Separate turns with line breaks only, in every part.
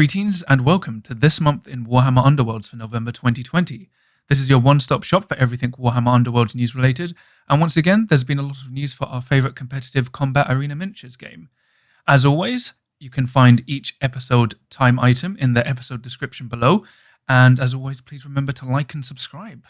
Greetings and welcome to This Month in Warhammer Underworlds for November 2020. This is your one-stop shop for everything Warhammer Underworlds news related, and once again there's been a lot of news for our favourite competitive combat arena miniatures game. As always, you can find each episode time item in the episode description below, and as always please remember to like and subscribe.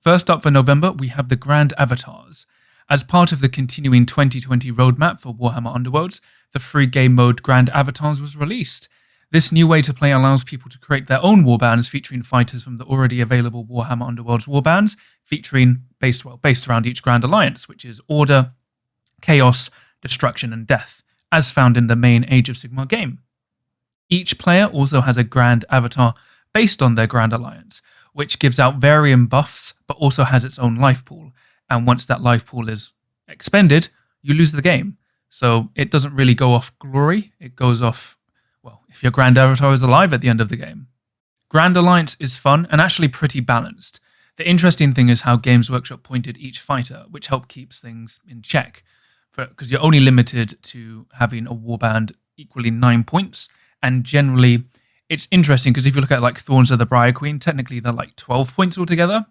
First up for November we have the Grand Avatars. As part of the continuing 2020 roadmap for Warhammer Underworlds, the free game mode Grand Avatars was released. This new way to play allows people to create their own warbands featuring fighters from the already available Warhammer Underworlds warbands, featuring based around each Grand Alliance, which is Order, Chaos, Destruction and Death, as found in the main Age of Sigmar game. Each player also has a Grand Avatar based on their Grand Alliance, which gives out varying buffs but also has its own life pool, and once that life pool is expended, you lose the game. So it doesn't really go off glory, it goes off, well, if your Grand Avatar is alive at the end of the game. Grand Alliance is fun and actually pretty balanced. The interesting thing is how Games Workshop pointed each fighter, which helped keeps things in check, because you're only limited to having a warband equally 9 points, and generally it's interesting because if you look at like Thorns of the Briar Queen, technically they're like 12 points altogether,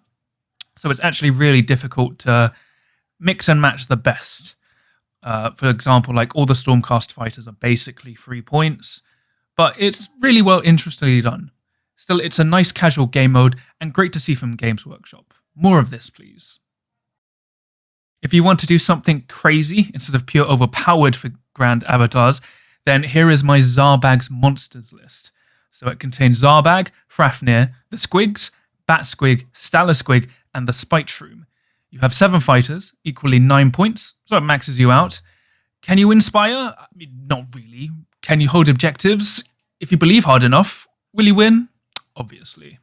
so it's actually really difficult to mix and match the best. For example, like all the Stormcast fighters are basically 3 points, but it's really well interestingly done. Still, it's a nice casual game mode and great to see from Games Workshop. More of this, please. If you want to do something crazy instead of pure overpowered for Grand Avatars, then here is my Zarbag's monsters list. So it contains Zarbag, Fafnir, the Squigs, Bat Squig, Stala Squig, and the Spite Shroom. You have 7 fighters, equally 9 points, so it maxes you out. Can you inspire? I mean, not really. Can you hold objectives? If you believe hard enough, will you win? Obviously.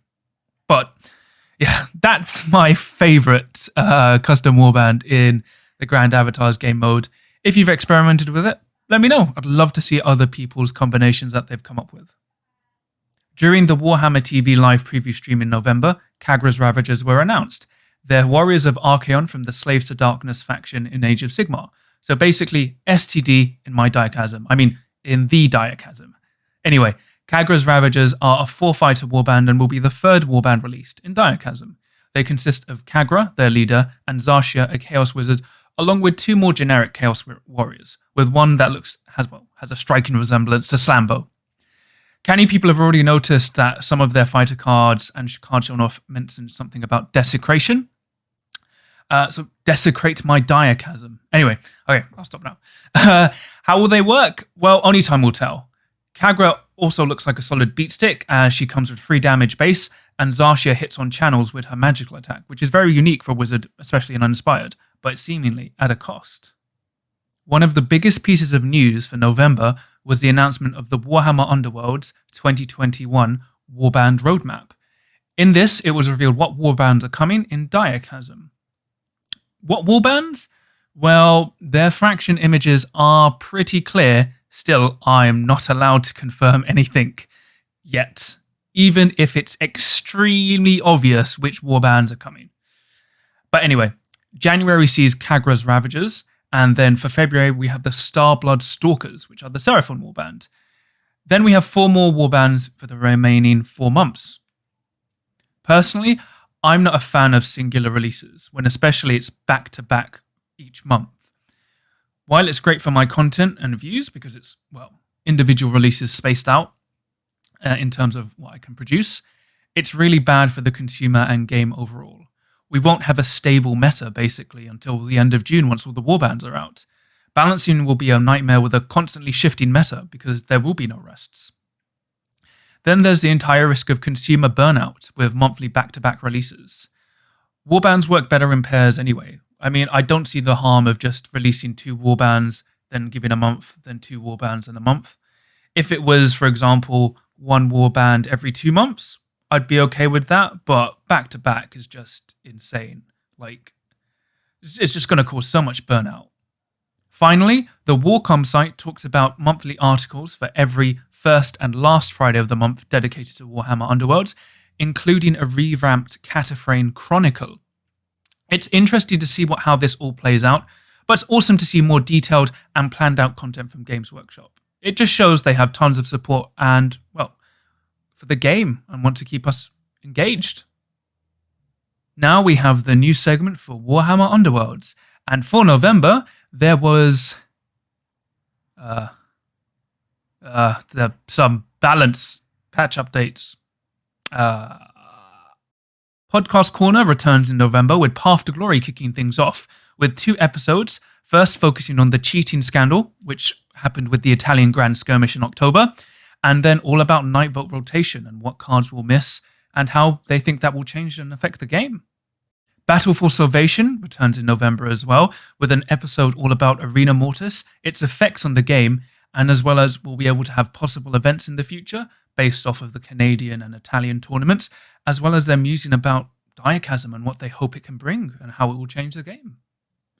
But yeah, that's my favourite custom warband in the Grand Avatars game mode. If you've experimented with it, let me know. I'd love to see other people's combinations that they've come up with. During the Warhammer TV live preview stream in November, Khagra's Ravagers were announced. They're warriors of Archaon from the Slaves to Darkness faction in Age of Sigmar. So basically, STD in my Direchasm. I mean, in the Direchasm. Anyway, Khagra's Ravagers are a 4-fighter warband and will be the 3rd warband released in Direchasm. They consist of Khagra, their leader, and Zarshia, a Chaos Wizard, along with 2 more generic Chaos Warriors, with one that has a striking resemblance to Slambo. Canny people have already noticed that some of their fighter cards and card shown off mentioned something about desecration. So desecrate my Direchasm. Anyway, okay, I'll stop now. How will they work? Well, only time will tell. Khagra also looks like a solid beatstick as she comes with 3 damage base, and Zarshia hits on channels with her magical attack, which is very unique for a wizard, especially an uninspired, but seemingly at a cost. One of the biggest pieces of news for November was the announcement of the Warhammer Underworlds 2021 Warband Roadmap. In this, it was revealed what warbands are coming in Direchasm. What warbands? Well, their fraction images are pretty clear. Still, I'm not allowed to confirm anything yet, even if it's extremely obvious which warbands are coming. But anyway, January sees Khagra's Ravagers, and then for February we have the Starblood Stalkers, which are the Seraphon warband. Then we have 4 more warbands for the remaining 4 months. Personally, I'm not a fan of singular releases, when especially it's back-to-back each month. While it's great for my content and views, because it's, well, individual releases spaced out in terms of what I can produce, it's really bad for the consumer and game overall. We won't have a stable meta, basically, until the end of June once all the warbands are out. Balancing will be a nightmare with a constantly shifting meta, because there will be no rests. Then there's the entire risk of consumer burnout with monthly back-to-back releases. Warbands work better in pairs anyway. I mean, I don't see the harm of just releasing 2 warbands, then giving a month, then 2 warbands in a month. If it was, for example, 1 warband every 2 months, I'd be okay with that, but back-to-back is just insane. Like, it's just going to cause so much burnout. Finally, the Warcom site talks about monthly articles for every first and last Friday of the month dedicated to Warhammer Underworlds, including a revamped Cataphrane Chronicle. It's interesting to see how this all plays out, but it's awesome to see more detailed and planned out content from Games Workshop. It just shows they have tons of support and, well, for the game and want to keep us engaged. Now we have the new segment for Warhammer Underworlds. And for November, there was some balance patch updates. Podcast Corner returns in November with Path to Glory kicking things off with 2 episodes, first focusing on the cheating scandal, which happened with the Italian Grand Skirmish in October, and then all about night vote rotation and what cards will miss and how they think that will change and affect the game. Battle for Salvation returns in November as well, with an episode all about Arena Mortis, its effects on the game, and as well as we'll be able to have possible events in the future based off of the Canadian and Italian tournaments, as well as them musing about Direchasm and what they hope it can bring and how it will change the game.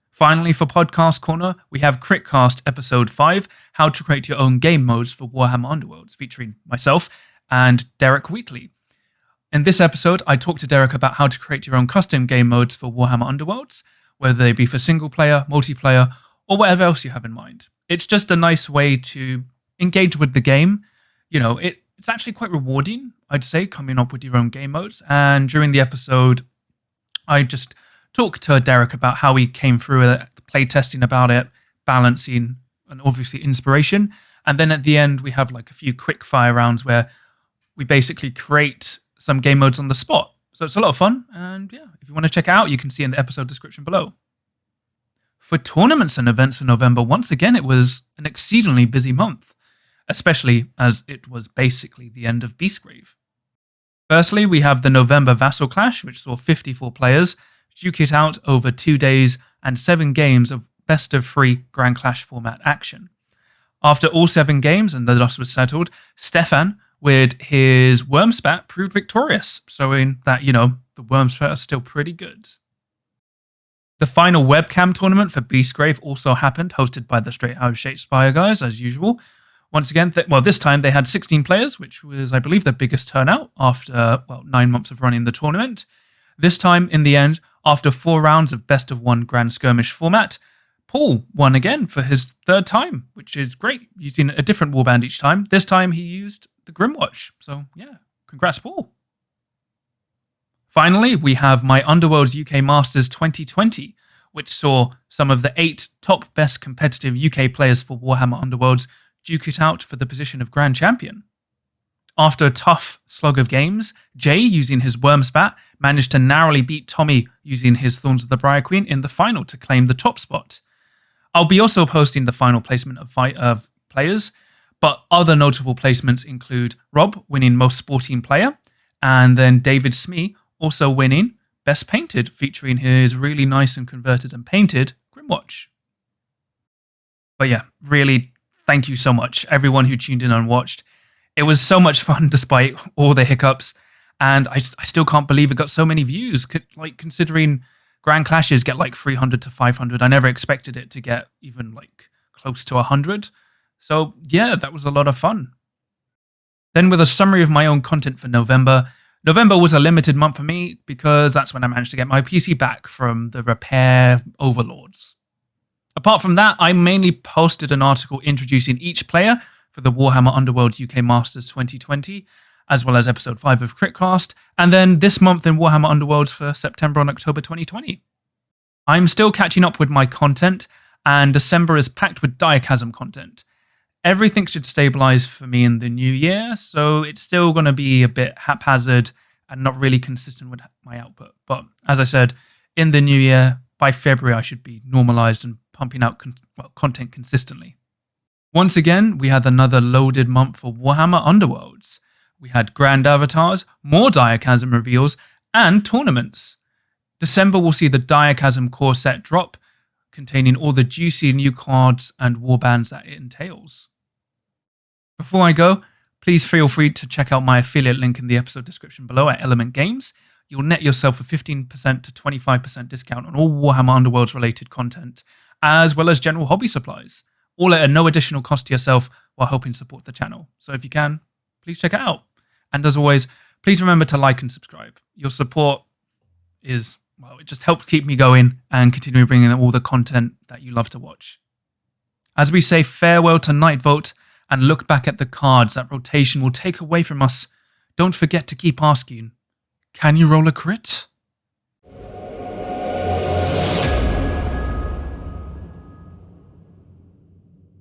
Finally, for Podcast Corner, we have Critcast Episode 5, How to Create Your Own Game Modes for Warhammer Underworlds, featuring myself and Derek Wheatley. In this episode, I talked to Derek about how to create your own custom game modes for Warhammer Underworlds, whether they be for single player, multiplayer, or whatever else you have in mind. It's just a nice way to engage with the game. You know, it's actually quite rewarding, I'd say, coming up with your own game modes. And during the episode, I just talked to Derek about how he came through it, play testing about it, balancing, and obviously inspiration. And then at the end, we have like a few quick fire rounds where we basically create some game modes on the spot. So it's a lot of fun. And yeah, if you want to check it out, you can see in the episode description below. For tournaments and events for November, once again, it was an exceedingly busy month, especially as it was basically the end of Beastgrave. Firstly, we have the November Vassal Clash, which saw 54 players duke it out over 2 days and 7 games of best of 3 Grand Clash format action. After all 7 games and the dust was settled, Stefan, with his Wormspat, proved victorious, showing that, the Wormspat are still pretty good. The final webcam tournament for Beastgrave also happened, hosted by the Straight Out Shakespeare guys, as usual. Once again, this time they had 16 players, which was, I believe, the biggest turnout after 9 months of running the tournament. This time, in the end, after 4 rounds of best of 1 Grand Skirmish format, Paul won again for his 3rd time, which is great, using a different warband each time. This time he used the Grimwatch. So yeah, congrats, Paul. Finally, we have my Underworlds UK Masters 2020, which saw some of the 8 top best competitive UK players for Warhammer Underworlds duke it out for the position of Grand Champion. After a tough slug of games, Jay, using his Wormspat, managed to narrowly beat Tommy using his Thorns of the Briar Queen in the final to claim the top spot. I'll be also posting the final placement of players, but other notable placements include Rob winning Most Sporting Player, and then David Smee also winning Best Painted, featuring his really nice and converted and painted Grimwatch. But yeah, really, thank you so much, everyone who tuned in and watched. It was so much fun despite all the hiccups, and I still can't believe it got so many views, considering Grand Clashes get 300 to 500. I never expected it to get even close to 100. So yeah, that was a lot of fun. Then with a summary of my own content for November, November was a limited month for me because that's when I managed to get my PC back from the repair overlords. Apart from that, I mainly posted an article introducing each player for the Warhammer Underworld UK Masters 2020, as well as episode 5 of Critcast, and then this month in Warhammer Underworlds for September and October 2020. I'm still catching up with my content, and December is packed with Direchasm content. Everything should stabilize for me in the new year, so it's still going to be a bit haphazard and not really consistent with my output. But as I said, in the new year, by February, I should be normalized and pumping out content consistently. Once again, we had another loaded month for Warhammer Underworlds. We had Grand Avatars, more Direchasm reveals, and tournaments. December will see the Direchasm core set drop, containing all the juicy new cards and warbands that it entails. Before I go, please feel free to check out my affiliate link in the episode description below at Element Games. You'll net yourself a 15% to 25% discount on all Warhammer Underworlds related content, as well as general hobby supplies, all at no additional cost to yourself while helping support the channel. So if you can, please check it out. And as always, please remember to like and subscribe. Your support it just helps keep me going and continue bringing all the content that you love to watch. As we say farewell to Night Vote and look back at the cards that rotation will take away from us, don't forget to keep asking, can you roll a crit?